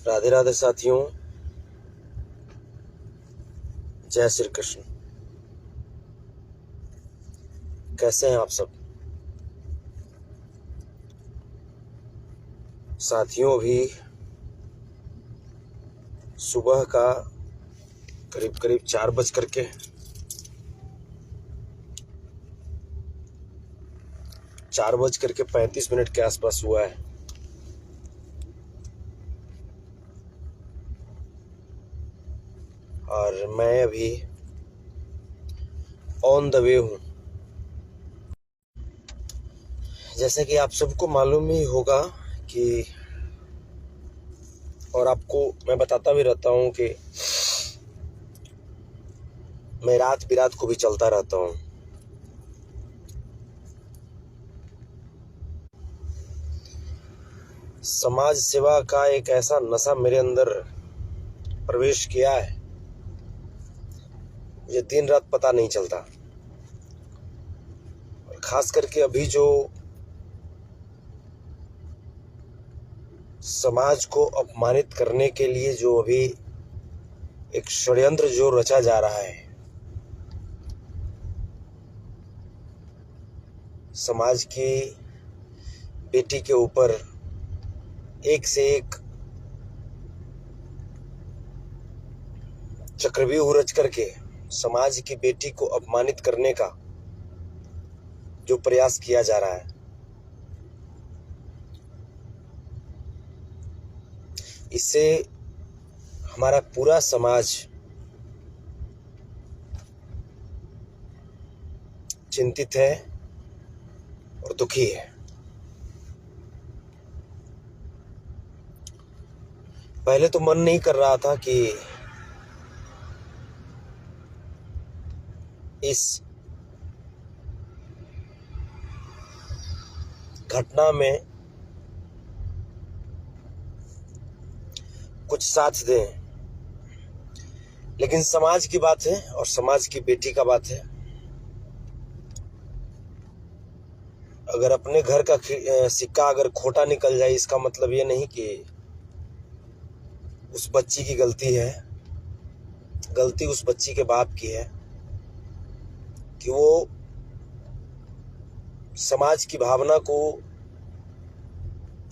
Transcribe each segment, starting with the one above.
राधे राधे साथियों, जय श्री कृष्ण। कैसे हैं आप सब साथियों? अभी सुबह का करीब करीब 4:35 के आसपास हुआ है। और मैं अभी ऑन द वे हूँ। जैसे कि आप सबको मालूम ही होगा कि, और आपको मैं बताता भी रहता हूँ कि मैं रात बिरात को भी चलता रहता हूँ। समाज सेवा का एक ऐसा नशा मेरे अंदर प्रवेश किया है, मुझे दिन रात पता नहीं चलता। और खास करके अभी जो समाज को अपमानित करने के लिए जो अभी एक षड्यंत्र जो रचा जा रहा है, समाज की बेटी के ऊपर एक से एक चक्रव्यूह रच करके समाज की बेटी को अपमानित करने का जो प्रयास किया जा रहा है, इससे हमारा पूरा समाज चिंतित है और दुखी है। पहले तो मन नहीं कर रहा था कि इस घटना में कुछ साथ दें, लेकिन समाज की बात है और समाज की बेटी का बात है। अगर अपने घर का सिक्का अगर खोटा निकल जाए, इसका मतलब ये नहीं कि उस बच्ची की गलती है। गलती उस बच्ची के बाप की है कि वो समाज की भावना को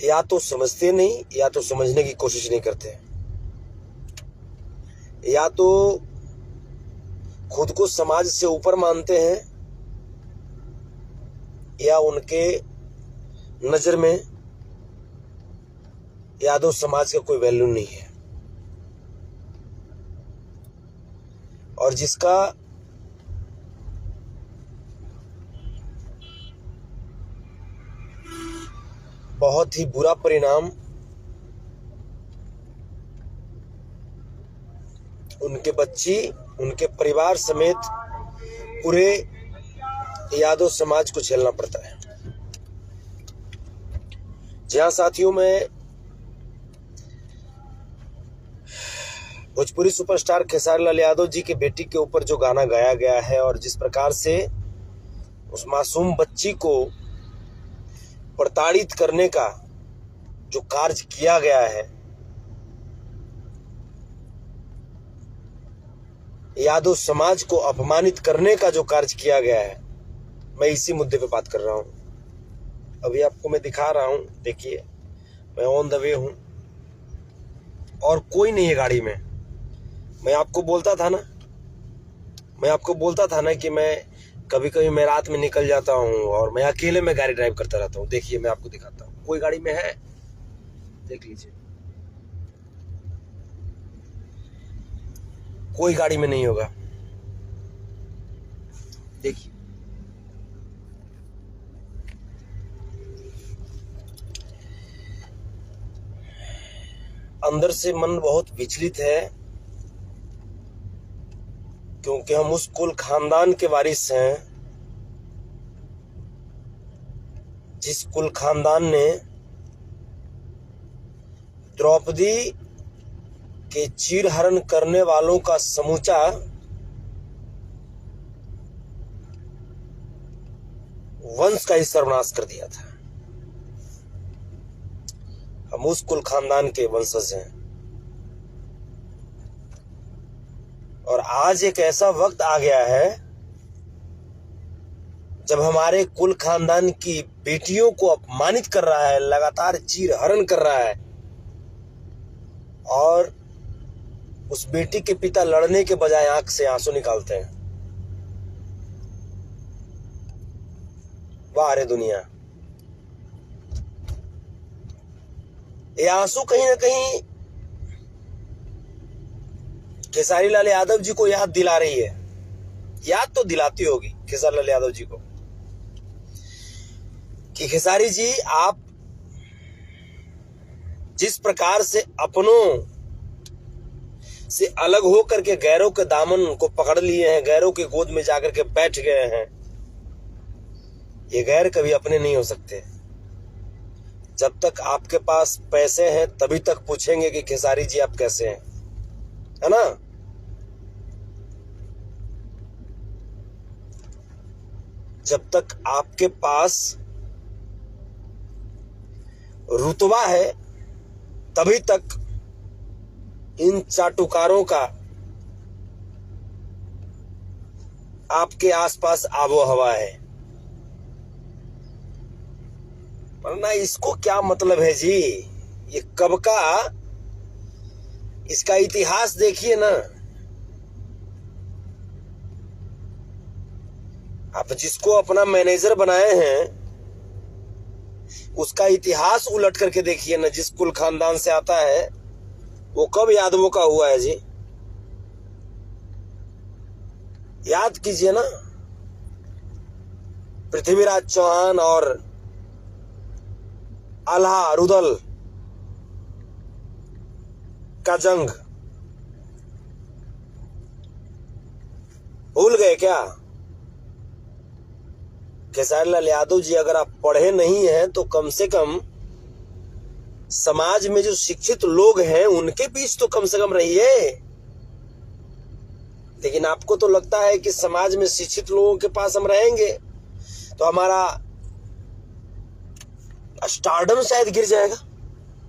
या तो समझते नहीं या तो समझने की कोशिश नहीं करते, या तो खुद को समाज से ऊपर मानते हैं या उनके नजर में यादव समाज का कोई वैल्यू नहीं है। और जिसका बहुत ही बुरा परिणाम उनके बच्ची, उनके परिवार समेत पूरे यादव समाज को झेलना पड़ता है। जहां साथियों में भोजपुरी सुपरस्टार खेसारी लाल यादव जी के बेटी के ऊपर जो गाना गाया गया है और जिस प्रकार से उस मासूम बच्ची को प्रताड़ित करने का जो कार्य किया गया है, यादव समाज को अपमानित करने का जो कार्य किया गया है, मैं इसी मुद्दे पे बात कर रहा हूं। अभी आपको मैं दिखा रहा हूं, देखिए मैं ऑन द वे हूं और कोई नहीं है गाड़ी में। मैं आपको बोलता था ना कि मैं कभी कभी मैं रात में निकल जाता हूं और मैं अकेले में गाड़ी ड्राइव करता रहता हूं। देखिए मैं आपको दिखाता हूं, कोई गाड़ी में है, देख लीजिए, कोई गाड़ी में नहीं होगा। देखिए अंदर से मन बहुत विचलित है, क्योंकि हम उस कुल खानदान के वारिस हैं जिस कुल खानदान ने द्रौपदी के चीरहरण करने वालों का समूचा वंश का ही सर्वनाश कर दिया था। हम उस कुल खानदान के वंशज हैं। और आज एक ऐसा वक्त आ गया है जब हमारे कुल खानदान की बेटियों को अपमानित कर रहा है, लगातार चीरहरण कर रहा है, और उस बेटी के पिता लड़ने के बजाय आंख से आंसू निकालते हैं। वाह रे दुनिया। ये आंसू कहीं ना कहीं खेसारी लाल यादव जी को याद दिला रही है। याद तो दिलाती होगी खेसारी लाल यादव जी को कि खेसारी जी, आप जिस प्रकार से अपनों से अलग हो करके गैरों के दामन को पकड़ लिए हैं, गैरों की गोद में जाकर के बैठ गए हैं, ये गैर कभी अपने नहीं हो सकते। जब तक आपके पास पैसे हैं तभी तक पूछेंगे कि खेसारी जी आप कैसे हैं, है ना। जब तक आपके पास रुतबा है तभी तक इन चाटुकारों का आपके आसपास आबो हवा है, वरना इसको क्या मतलब है जी। ये कब का, इसका इतिहास देखिए ना। आप जिसको अपना मैनेजर बनाए हैं उसका इतिहास उलट करके देखिए ना। जिस कुल खानदान से आता है वो कब यादवों का हुआ है जी, याद कीजिए ना। पृथ्वीराज चौहान और आल्हा रुदल का जंग भूल गए क्या? खेसारी लाल यादव जी, अगर आप पढ़े नहीं हैं तो कम से कम समाज में जो शिक्षित लोग हैं उनके बीच तो कम से कम रहिए। लेकिन आपको तो लगता है कि समाज में शिक्षित लोगों के पास हम रहेंगे तो हमारा स्टारडम शायद गिर जाएगा।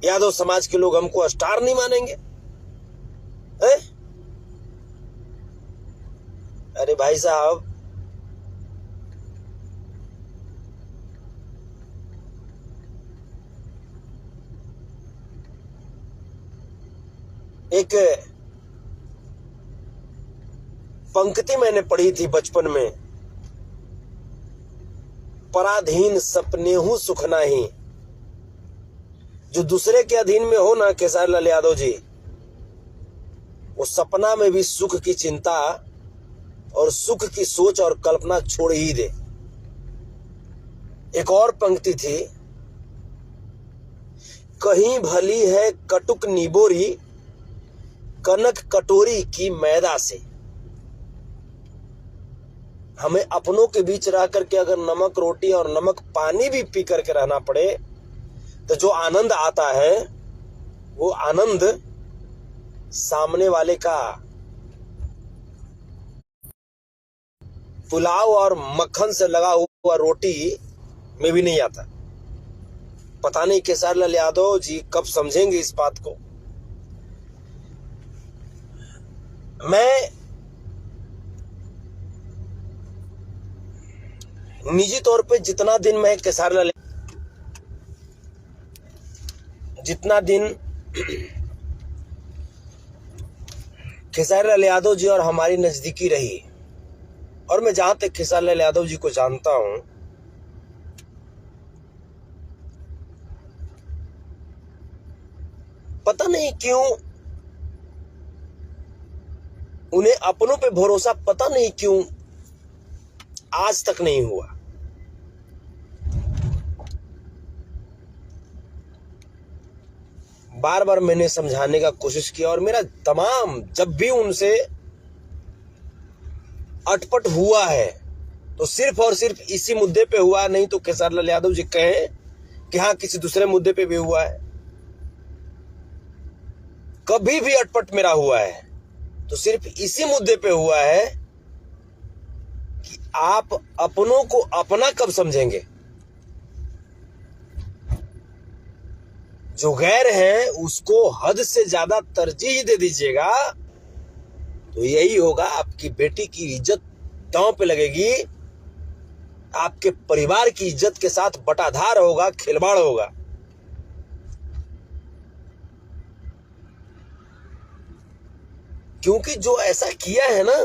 यादव समाज के लोग हमको स्टार नहीं मानेंगे, है? अरे भाई साहब, एक पंक्ति मैंने पढ़ी थी बचपन में, पराधीन सपनेहू सुख नाही। जो दूसरे के अधीन में हो ना खेसारी लाल यादव जी, वो सपना में भी सुख की चिंता और सुख की सोच और कल्पना छोड़ ही दे। एक और पंक्ति थी, कहीं भली है कटुक निबोरी कनक कटोरी की मैदा से। हमें अपनों के बीच रह करके अगर नमक रोटी और नमक पानी भी पी करके रहना पड़े तो जो आनंद आता है वो आनंद सामने वाले का पुलाव और मक्खन से लगा हुआ रोटी में भी नहीं आता। पता नहीं खेसारी लाल यादव जी कब समझेंगे इस बात को। मैं निजी तौर पे जितना दिन खेसारी लाल यादव जी और हमारी नजदीकी रही, और मैं जहां तक खेसारी लाल यादव जी को जानता हूं, पता नहीं क्यों उन्हें अपनों पे भरोसा पता नहीं क्यों आज तक नहीं हुआ। बार बार मैंने समझाने का कोशिश किया, और मेरा तमाम जब भी उनसे अटपट हुआ है तो सिर्फ और सिर्फ इसी मुद्दे पे हुआ, नहीं तो खेसारी लाल यादव जी कहें कि हाँ किसी दूसरे मुद्दे पे भी हुआ है। कभी भी अटपट मेरा हुआ है तो सिर्फ इसी मुद्दे पे हुआ है कि आप अपनों को अपना कब समझेंगे। जो गैर है उसको हद से ज्यादा तरजीह दे दीजिएगा तो यही होगा, आपकी बेटी की इज्जत दांव पे लगेगी, आपके परिवार की इज्जत के साथ बटाधार होगा, खिलवाड़ होगा। क्योंकि जो ऐसा किया है ना,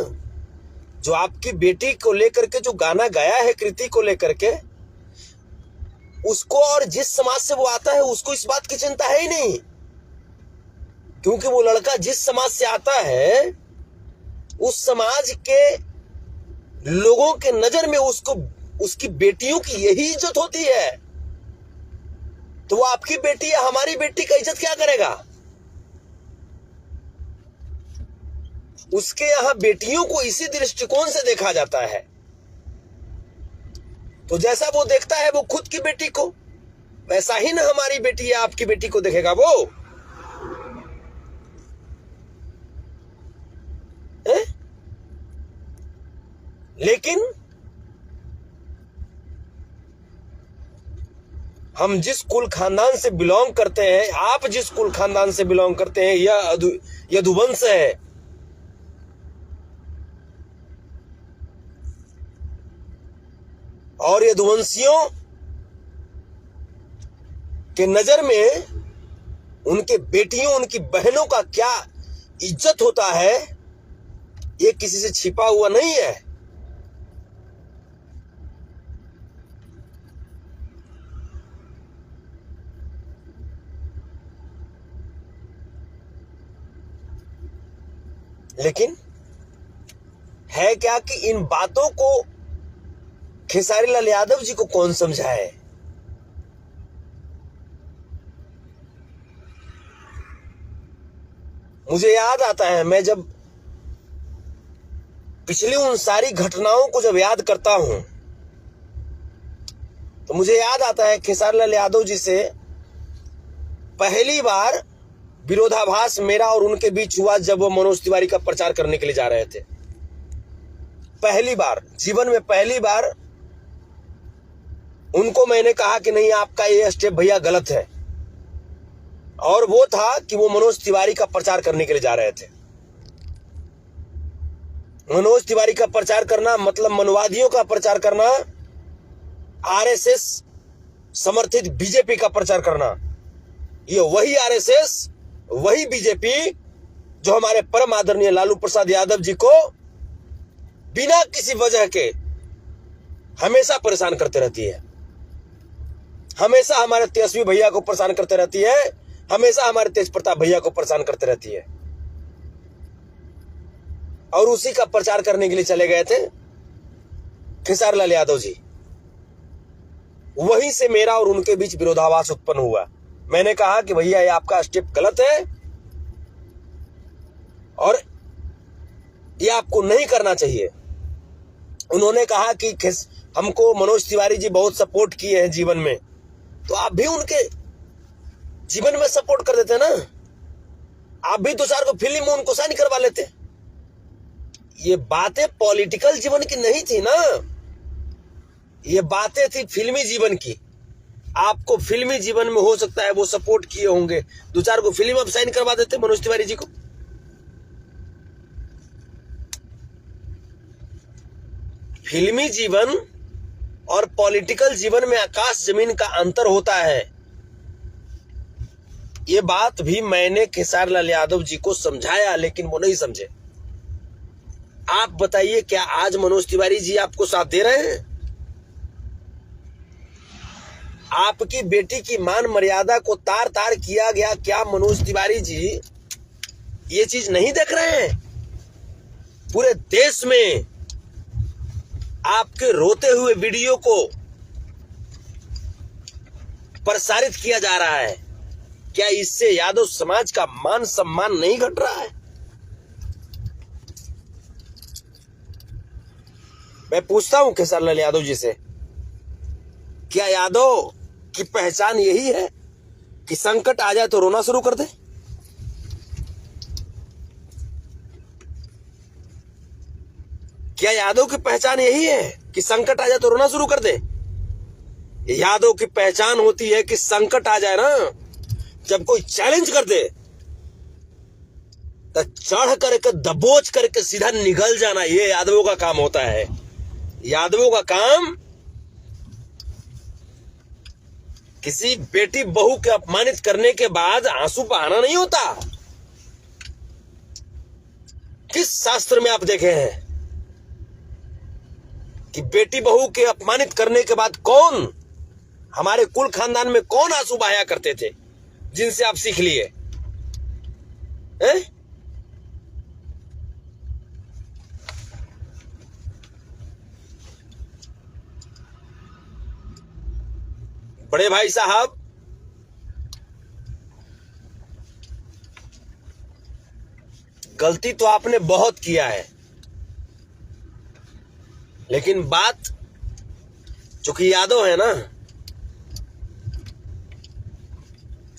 जो आपकी बेटी को लेकर के जो गाना गाया है कृति को लेकर के, उसको और जिस समाज से वो आता है उसको इस बात की चिंता है ही नहीं। क्योंकि वो लड़का जिस समाज से आता है उस समाज के लोगों के नजर में उसको, उसकी बेटियों की यही इज्जत होती है। तो वो आपकी बेटी या हमारी बेटी का इज्जत क्या करेगा? उसके यहां बेटियों को इसी दृष्टिकोण से देखा जाता है। तो जैसा वो देखता है वो खुद की बेटी को, वैसा ही ना हमारी बेटी या आपकी बेटी को देखेगा वो। लेकिन हम जिस कुल खानदान से बिलोंग करते हैं, आप जिस कुल खानदान से बिलोंग करते हैं, यह यदुवंश है। और यदुवंशियों के नजर में उनके बेटियों, उनकी बहनों का क्या इज्जत होता है, ये किसी से छिपा हुआ नहीं है। लेकिन है क्या कि इन बातों को खेसारी लाल यादव जी को कौन समझाए? मुझे याद आता है, मैं जब पिछली उन सारी घटनाओं को जब याद करता हूं तो मुझे याद आता है खेसारी लाल यादव जी से पहली बार विरोधाभास मेरा और उनके बीच हुआ जब वो मनोज तिवारी का प्रचार करने के लिए जा रहे थे। पहली बार, जीवन में पहली बार उनको मैंने कहा कि नहीं, आपका ये स्टेप भैया गलत है। और वो था कि वो मनोज तिवारी का प्रचार करने के लिए जा रहे थे। मनोज तिवारी का प्रचार करना मतलब मनवादियों का प्रचार करना, आरएसएस समर्थित बीजेपी का प्रचार करना। ये वही आरएसएस, वही बीजेपी जो हमारे परम आदरणीय लालू प्रसाद यादव जी को बिना किसी वजह के हमेशा परेशान करते रहती है, हमेशा हमारे तेजस्वी भैया को परेशान करते रहती है, हमेशा हमारे तेज प्रताप भैया को परेशान करते रहती है। और उसी का प्रचार करने के लिए चले गए थे खेसारी लाल यादव जी। वहीं से मेरा और उनके बीच विरोधाभास उत्पन्न हुआ। मैंने कहा कि भैया ये आपका स्टेप गलत है और ये आपको नहीं करना चाहिए। उन्होंने कहा कि हमको मनोज तिवारी जी बहुत सपोर्ट किए हैं जीवन में, तो आप भी उनके जीवन में सपोर्ट कर देते ना, आप भी दो चार को फिल्म में उनको साइन करवा लेते। ये बातें पॉलिटिकल जीवन की नहीं थी ना, ये बातें थी फिल्मी जीवन की। आपको फिल्मी जीवन में हो सकता है वो सपोर्ट किए होंगे, दो चार को फिल्म में साइन करवा देते मनोज तिवारी जी को। फिल्मी जीवन और पॉलिटिकल जीवन में आकाश जमीन का अंतर होता है। ये बात भी मैंने खेसारी लाल यादव जी को समझाया, लेकिन वो नहीं समझे। आप बताइए, क्या आज मनोज तिवारी जी आपको साथ दे रहे हैं? आपकी बेटी की मान मर्यादा को तार तार किया गया, क्या मनोज तिवारी जी ये चीज नहीं देख रहे हैं? पूरे देश में आपके रोते हुए वीडियो को प्रसारित किया जा रहा है। क्या इससे यादव समाज का मान सम्मान नहीं घट रहा है? मैं पूछता हूं खेसारी लाल यादव जी से, क्या यादव की पहचान यही है कि संकट आ जाए तो रोना शुरू कर दे? क्या यादव की पहचान यही है कि संकट आ जाए तो रोना शुरू कर दे? यादव की पहचान होती है कि संकट आ जाए ना, जब कोई चैलेंज कर दे, तो चढ़ करके दबोच करके सीधा निकल जाना, ये यादवों का काम होता है। यादवों का काम किसी बेटी बहू के अपमानित करने के बाद आंसू बहाना नहीं होता। किस शास्त्र में आप देखे हैं कि बेटी बहू के अपमानित करने के बाद कौन, हमारे कुल खानदान में कौन आंसू बहाया करते थे जिनसे आप सीख लिए हैं? बड़े भाई साहब, गलती तो आपने बहुत किया है, लेकिन बात चूंकि यादव है ना,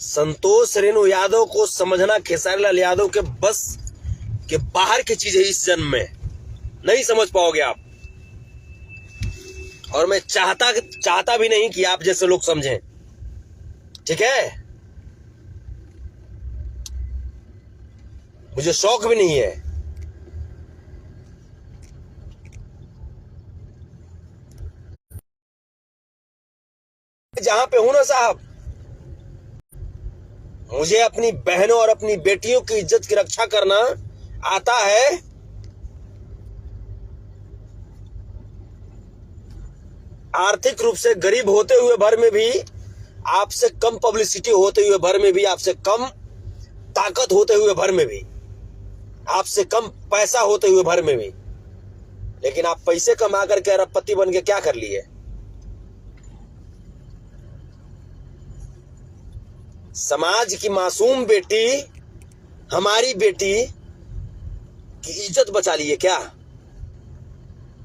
संतोष रेणु यादव को समझना खेसारी लाल यादव के बस के बाहर की चीज है। इस जन्म में नहीं समझ पाओगे आप, और मैं चाहता भी नहीं कि आप जैसे लोग समझें, ठीक है? मुझे शौक भी नहीं है। जहां पे हूं ना साहब, मुझे अपनी बहनों और अपनी बेटियों की इज्जत की रक्षा करना आता है। आर्थिक रूप से गरीब होते हुए भर में भी, आपसे कम पब्लिसिटी होते हुए भर में भी, आपसे कम ताकत होते हुए भर में भी, आपसे कम पैसा होते हुए भर में भी, लेकिन आप पैसे कमा करके अरबपति बन के क्या कर लिए? समाज की मासूम बेटी, हमारी बेटी की इज्जत बचा लिए क्या?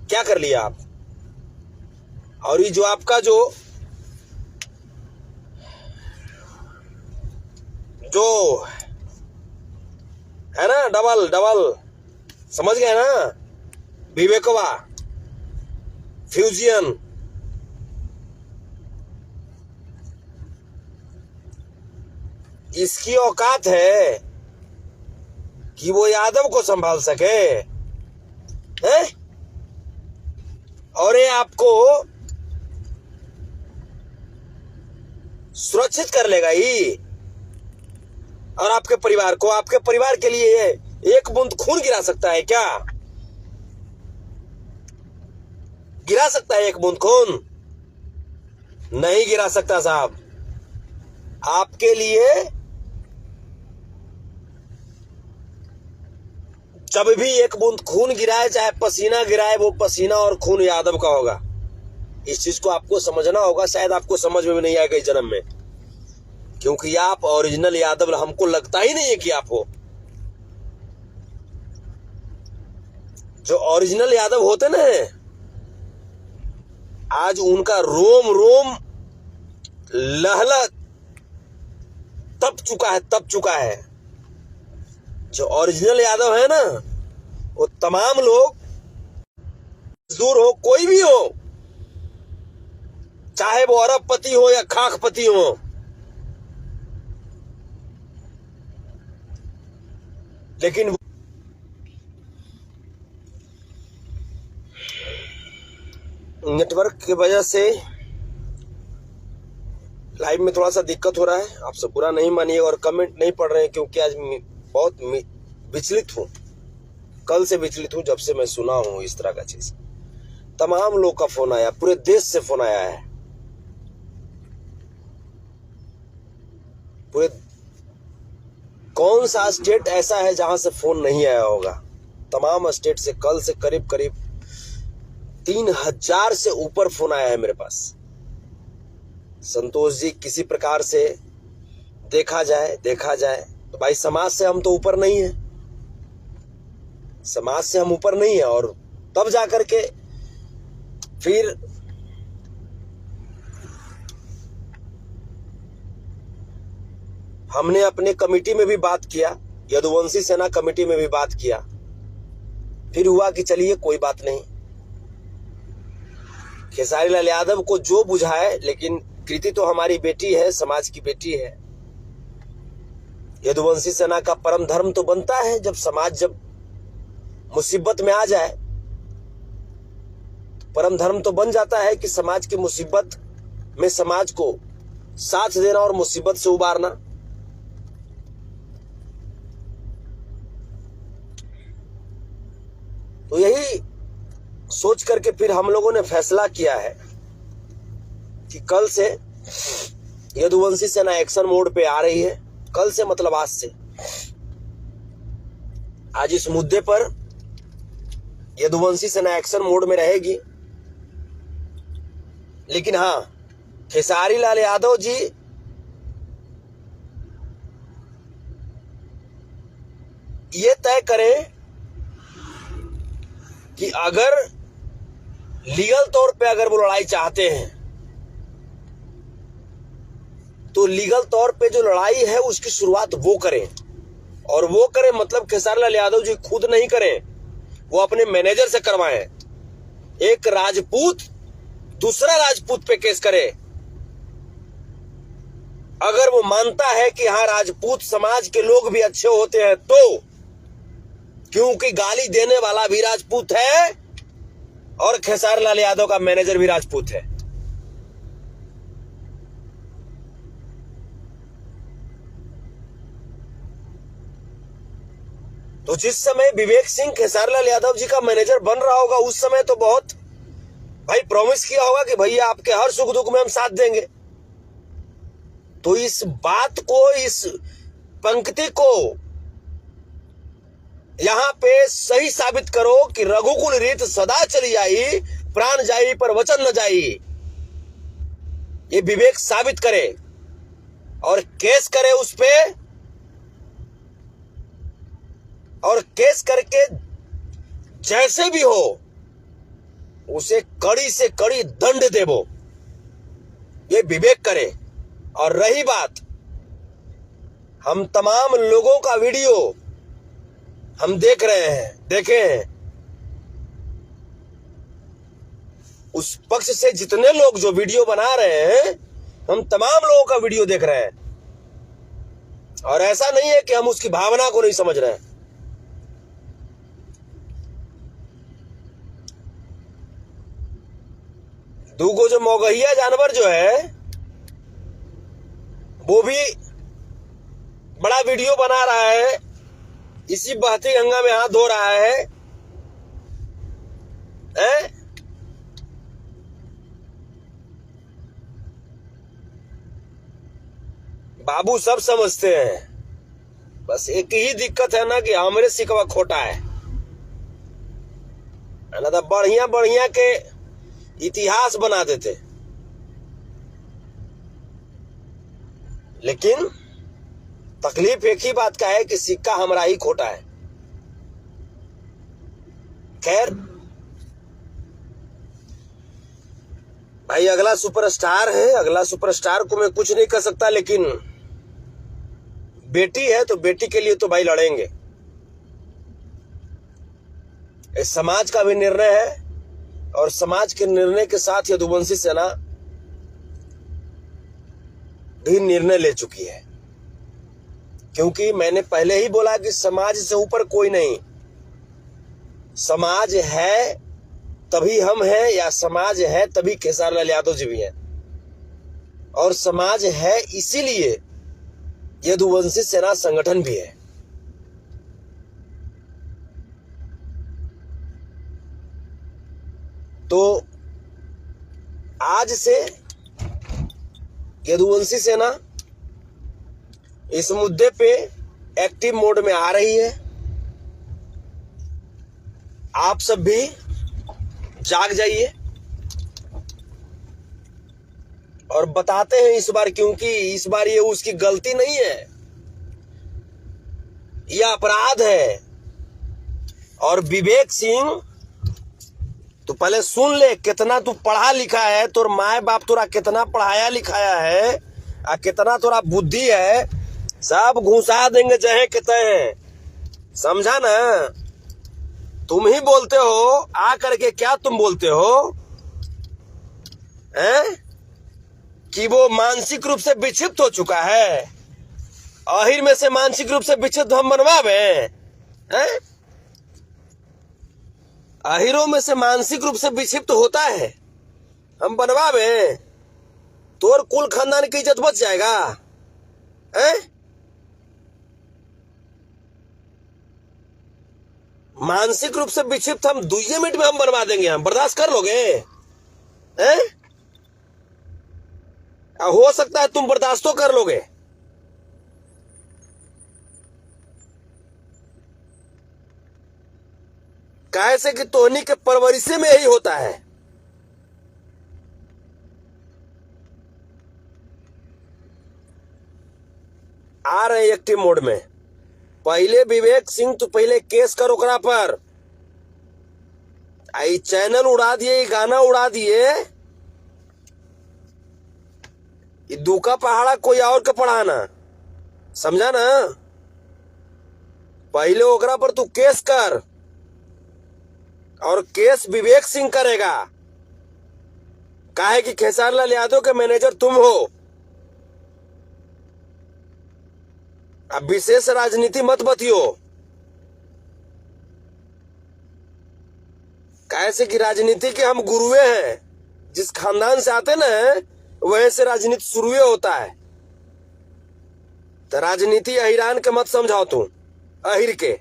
क्या कर लिया आप? और ये जो आपका जो है ना, डबल समझ गए ना, विवेकवा, फ्यूजियन, इसकी औकात है कि वो यादव को संभाल सके हैं? और ये आपको सुरक्षित कर लेगा ही, और आपके परिवार को, आपके परिवार के लिए एक बूंद खून गिरा सकता है क्या? गिरा सकता है एक बूंद खून? नहीं गिरा सकता साहब। आपके लिए जब भी एक बूंद खून गिराए, चाहे पसीना गिराए, वो पसीना और खून यादव का होगा। इस चीज को आपको समझना होगा। शायद आपको समझ में भी नहीं आएगा इस जन्म में, क्योंकि आप ओरिजिनल यादव हमको लगता ही नहीं है कि आप हो। जो ओरिजिनल यादव होते ना, आज उनका रोम रोम लहला तप चुका है। जो ओरिजिनल यादव है ना, वो तमाम लोग, मजदूर हो, कोई भी हो, चाहे वो अरबपति हो या खाकपति हो, लेकिन नेटवर्क की वजह से लाइव में थोड़ा सा दिक्कत हो रहा है। आप सब बुरा नहीं मानिए और कमेंट नहीं पढ़ रहे हैं, क्योंकि आज बहुत विचलित हूं। कल से विचलित हूं, जब से मैं सुना हूं इस तरह का चीज। तमाम लोग का फोन आया, पूरे देश से फोन आया है। पूरे कौन सा स्टेट ऐसा है जहां से फोन नहीं आया होगा? तमाम स्टेट से कल से करीब 3000 से ऊपर फोन आया है मेरे पास। संतोष जी, किसी प्रकार से देखा जाए तो भाई, समाज से हम तो ऊपर नहीं है, समाज से हम ऊपर नहीं है। और तब जाकर के फिर हमने अपने कमेटी में भी बात किया, यदुवंशी सेना कमेटी में भी बात किया। फिर हुआ कि चलिए कोई बात नहीं, खेसारी लाल यादव को जो बुझाए, लेकिन कृति तो हमारी बेटी है, समाज की बेटी है। यदुवंशी सेना का परम धर्म तो बनता है जब समाज जब मुसीबत में आ जाए, परम धर्म तो बन जाता है कि समाज की मुसीबत में समाज को साथ देना और मुसीबत से उबारना। तो यही सोच करके फिर हम लोगों ने फैसला किया है कि कल से यदुवंशी सेना एक्शन मोड पे आ रही है। कल से मतलब आज से, आज इस मुद्दे पर यदुवंशी सेना एक्शन मोड में रहेगी। लेकिन हाँ, खेसारी लाल यादव जी ये तय करें कि अगर लीगल तौर पे अगर वो लड़ाई चाहते हैं तो लीगल तौर पे जो लड़ाई है उसकी शुरुआत वो करें। और वो करें मतलब खेसारी लाल यादव जी खुद नहीं करें, वो अपने मैनेजर से करवाएं। एक राजपूत दूसरा राजपूत पे केस करे। अगर वो मानता है कि हाँ राजपूत समाज के लोग भी अच्छे होते हैं तो, क्योंकि गाली देने वाला भी राजपूत है और खेसारी लाल यादव का मैनेजर भी राजपूत है। तो जिस समय विवेक सिंह खेसारी लाल यादव जी का मैनेजर बन रहा होगा उस समय तो बहुत भाई प्रॉमिस किया होगा कि भैया आपके हर सुख दुख में हम साथ देंगे। तो इस बात को, इस पंक्ति को यहां पे सही साबित करो कि रघुकुल रीत सदा चली आई, प्राण जाई पर वचन न जाई। ये विवेक साबित करे और केस करे उस पे, और केस करके जैसे भी हो उसे कड़ी से कड़ी दंड देवो, ये विवेक करे। और रही बात, हम तमाम लोगों का वीडियो हम देख रहे हैं, देखे हैं। उस पक्ष से जितने लोग जो वीडियो बना रहे हैं, हम तमाम लोगों का वीडियो देख रहे हैं। और ऐसा नहीं है कि हम उसकी भावना को नहीं समझ रहे हैं। दूगो जो मौगहिया जानवर जो है वो भी बड़ा वीडियो बना रहा है, इसी बहती गंगा में हाथ धो रहा है, हैं? बाबू सब समझते हैं, बस एक ही दिक्कत है ना कि हमरे सिकवा खोटा है ना, तो बढ़िया बढ़िया के इतिहास बना देते। लेकिन तकलीफ एक ही बात का है कि सिक्का हमारा ही खोटा है। खैर भाई, अगला सुपरस्टार है, अगला सुपरस्टार को मैं कुछ नहीं कर सकता, लेकिन बेटी है तो बेटी के लिए तो भाई लड़ेंगे। इस समाज का भी निर्णय है और समाज के निर्णय के साथ यदुवंशी सेना भी निर्णय ले चुकी है। क्योंकि मैंने पहले ही बोला कि समाज से ऊपर कोई नहीं। समाज है तभी हम हैं, या समाज है तभी खेसारी लाल यादव जी भी हैं। और समाज है इसीलिए यदुवंशी सेना संगठन भी है। तो आज से यदुवंशी सेना इस मुद्दे पे एक्टिव मोड में आ रही है। आप सब भी जाग जाइए और बताते हैं इस बार, क्योंकि इस बार ये उसकी गलती नहीं है, यह अपराध है। और विवेक सिंह, तू पहले सुन ले, कितना तू पढ़ा लिखा है, तोर माए बाप तोरा कितना पढ़ाया लिखाया है, आ कितना तोरा बुद्धि है, सब घुसा देंगे चाहे कितने, समझा ना। तुम ही बोलते हो आ करके, क्या तुम बोलते हो हैं कि वो मानसिक रूप से विक्षिप्त हो चुका है। आखिर में से मानसिक रूप से विक्षिप्त हम बनवावे हैं? आहिरों में से मानसिक रूप से विक्षिप्त होता है, हम बनवावे, तोर कुल खानदान की इज्जत बच जाएगा हैं? मानसिक रूप से विक्षिप्त हम 2 मिनट में हम बनवा देंगे, हम बर्दाश्त कर लोगे हैं? हो सकता है तुम बर्दाश्त तो कर लोगे। कैसे कि तोहनी के परवरिशे में यही होता है। आ रहे एक्टिव मोड में। पहले विवेक सिंह तू पहले केस कर ओकरा पर। आई चैनल उड़ा दिए, गाना उड़ा दिए, दूका पहाड़ा कोई और के पढ़ाना, समझा ना? पहले ओकरा पर तू केस कर, और केस विवेक सिंह करेगा। काहे कि खेसारी लाल यादव के मैनेजर तुम हो। अब विशेष राजनीति मत बतियो, कैसे कि राजनीति के हम गुरुए हैं। जिस खानदान से आते ना वहीं से राजनीति शुरू होता है। तो राजनीति अहिरान के मत समझाओ तू, अहिर के।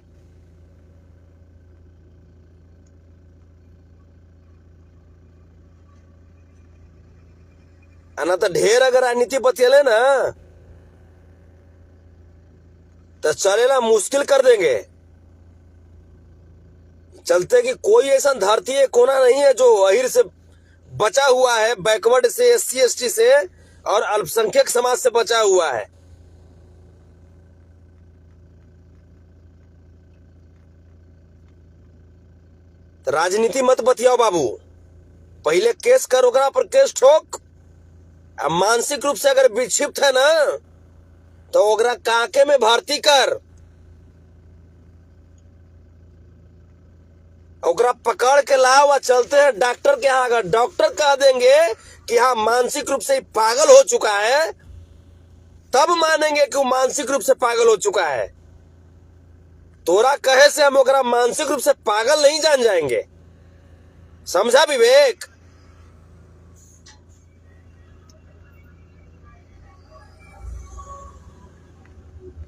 ना तो ढेर अगर राजनीति बतियले ना तो चलेला मुश्किल कर देंगे। चलते कि कोई ऐसा धरती कोना नहीं है जो अहिर से बचा हुआ है, बैकवर्ड से, SC ST से और अल्पसंख्यक समाज से बचा हुआ है। तो राजनीति मत बतियाओ बाबू, पहले केस कर, ओकरा पर केस ठोक। अब मानसिक रूप से अगर विक्षिप्त है ना तो ओकरा काके में भर्ती कर, ओकरा पकड़ के लाओ और चलते हैं डॉक्टर के यहाँ। अगर डॉक्टर कह देंगे कि हाँ मानसिक रूप से पागल हो चुका है, तब मानेंगे कि वो मानसिक रूप से पागल हो चुका है। तोरा कहे से हम ओकरा मानसिक रूप से पागल नहीं जान जाएंगे, समझा विवेक?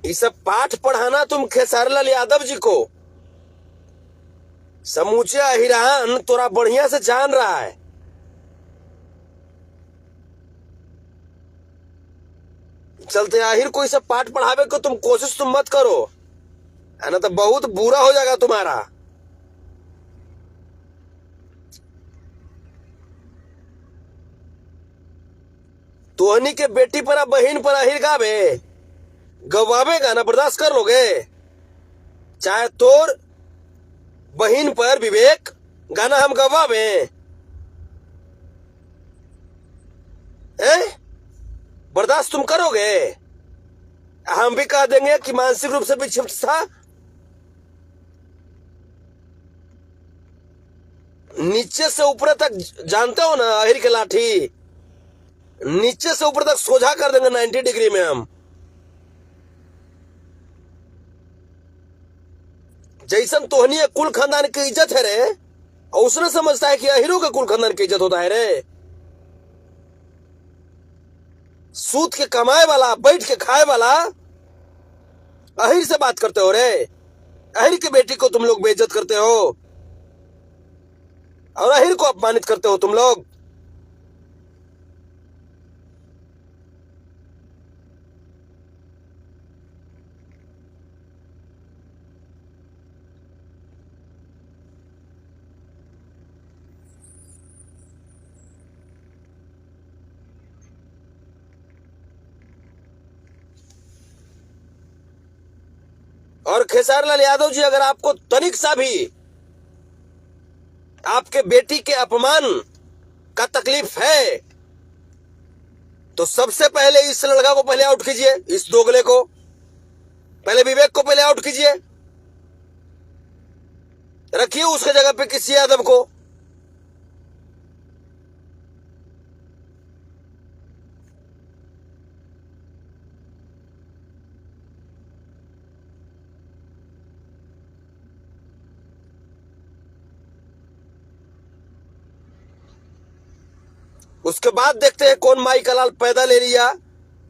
ये सब पाठ पढ़ाना तुम खेसारी लाल यादव जी को। समूचे अहिरान तोरा बढ़िया से जान रहा है। चलते आहिर कोई सब पाठ पढ़ावे को तुम कोशिश तुम मत करो, है ना? तो बहुत बुरा हो जाएगा तुम्हारा। तोहनी के बेटी पर बहन पर आहिर गावे, गवावेगा ना, बर्दाश्त कर लोगे? चाहे तोर बहन पर विवेक गाना हम गवावे हैं? बर्दाश्त तुम करोगे? हम भी कह देंगे कि मानसिक रूप से विक्षिप्त था। नीचे से ऊपर तक जानते हो ना आहिर के लाठी, नीचे से ऊपर तक सोझा कर देंगे 90 डिग्री में हम। जैसन तोहनी कुल खानदान की इज्जत है रे, और उसने समझता है कि अहिरों के कुल खानदान की इज्जत होता है रे। सूत के कमाए वाला, बैठ के खाए वाला अहिर से बात करते हो रे। अहिर की बेटी को तुम लोग बेइज्जत करते हो और अहिर को अपमानित करते हो तुम लोग। और खेसारी लाल यादव जी, अगर आपको तनिक सा भी आपके बेटी के अपमान का तकलीफ है तो सबसे पहले इस लड़का को पहले आउट कीजिए, इस दोगले को पहले, विवेक को पहले आउट कीजिए, रखिए उसके जगह पे किसी यादव को। उसके बाद देखते हैं कौन माई का लाल पैदा ले लिया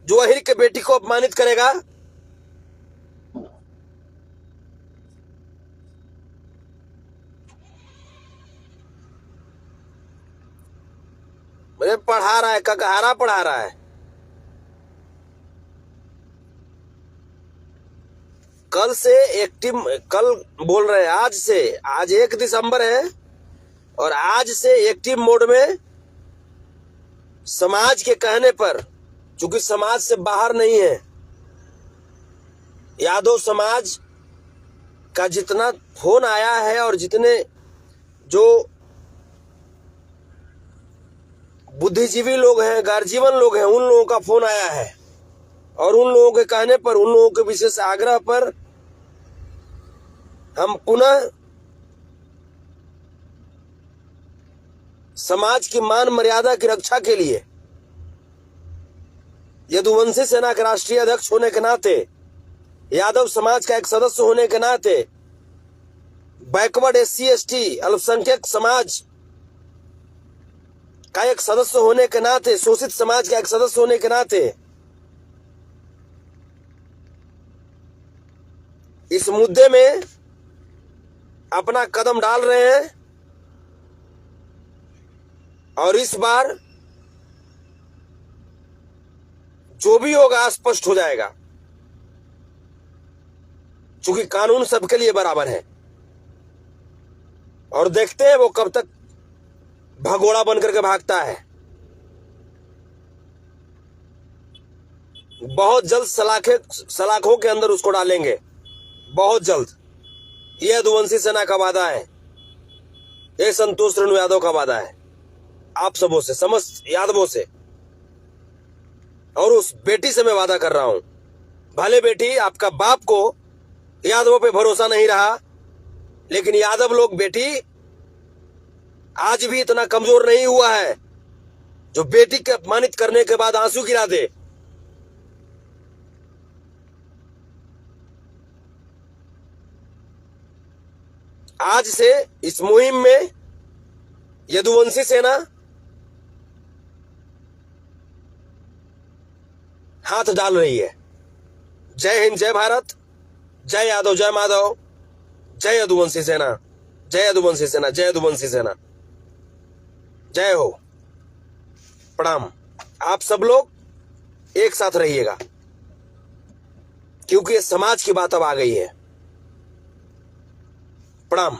जो अहिर के बेटी को अपमानित करेगा। मुझे पढ़ा रहा है, ककहारा पढ़ा रहा है। कल से एक्टिव, कल बोल रहे हैं आज से, आज 1 दिसंबर है और आज से एक्टिव मोड में समाज के कहने पर, चूंकि समाज से बाहर नहीं है, यादव समाज का जितना फोन आया है और जितने जो बुद्धिजीवी लोग हैं, गार्जियन लोग हैं, उन लोगों का फोन आया है और उन लोगों के कहने पर, उन लोगों के विशेष आग्रह पर हम पुनः समाज की मान मर्यादा की रक्षा के लिए यदुवंशी सेना के राष्ट्रीय अध्यक्ष होने के नाते, यादव समाज का एक सदस्य होने के नाते, बैकवर्ड SC ST अल्पसंख्यक समाज का एक सदस्य होने के नाते, शोषित समाज का एक सदस्य होने के नाते इस मुद्दे में अपना कदम डाल रहे हैं और इस बार जो भी होगा स्पष्ट हो जाएगा, क्योंकि कानून सबके लिए बराबर है। और देखते हैं वो कब तक भगोड़ा बनकर के भागता है। बहुत जल्द सलाखों के अंदर उसको डालेंगे, बहुत जल्द। यह यदुवंशी सेना का वादा है, यह संतोष रेणु यादव का वादा है आप सबों से, समस्त यादवों से। और उस बेटी से मैं वादा कर रहा हूं, भले बेटी आपका बाप को यादवों पे भरोसा नहीं रहा, लेकिन यादव लोग बेटी आज भी इतना कमजोर नहीं हुआ है जो बेटी के अपमानित करने के बाद आंसू गिरा दे। आज से इस मुहिम में यदुवंशी सेना हाथ डाल रही है। जय हिंद, जय भारत, जय यादव, जय माधव, जय यदुवंशी सेना, जय यदुवंशी सेना, जय यदुवंशी सेना, जय हो, प्रणाम। आप सब लोग एक साथ रहिएगा, क्योंकि समाज की बात अब आ गई है। प्रणाम।